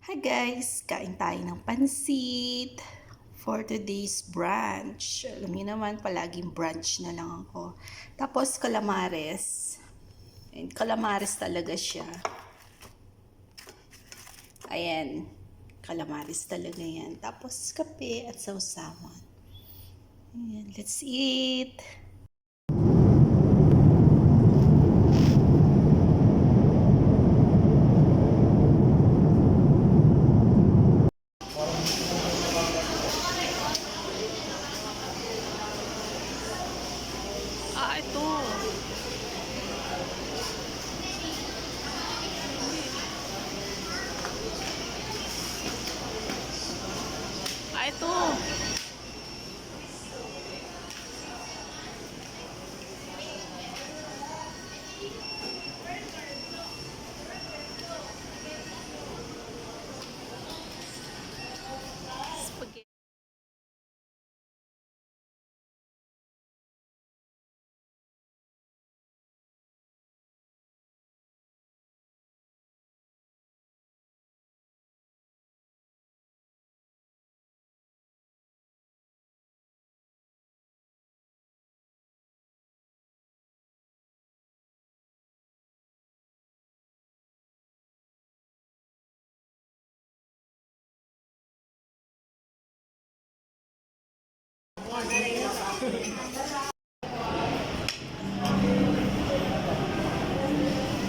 Hi guys! Kain tayo ng pansit for today's brunch. Alam niyo naman, palaging brunch na lang ako. Tapos calamares. And calamares talaga siya. Ayan. Calamares talaga yan. Tapos kape at sausawan. Ayan. Let's eat! Ito. Ito. Spaghetti.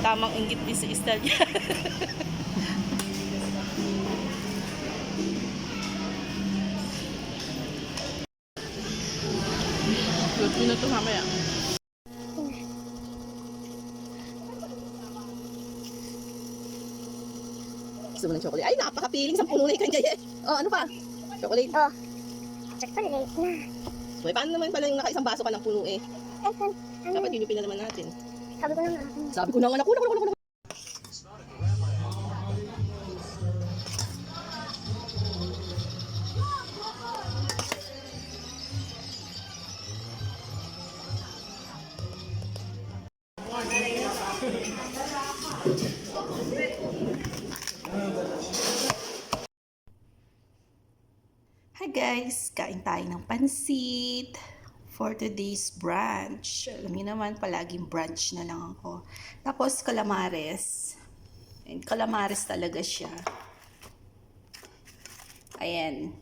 Tamang inggit din sa style niya. 12 minuto mamaya. Gusto mo ng chocolate? Ay, napaka-feeling sa puno na yung kanya. Oh, ano pa? Chocolate? Oh, chocolate na. Uy, paano naman pala yung naka-isang baso ka ng puno eh? Ano? Dapat yun yung pinalaman natin. Sabi ko na nga. Sabi ko na nga, naku. Hi guys! Kain tayo ng pansit for today's brunch. Alam niyo naman, palaging brunch na lang ako. Tapos calamares. And calamares talaga siya. Ayan.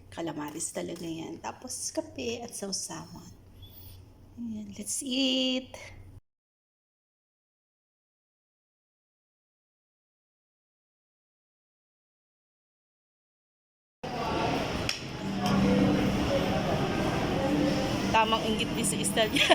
Calamares talaga yan. Tapos kape at sausawan. Ayan. Let's eat! Tamang inggit din sa style niya.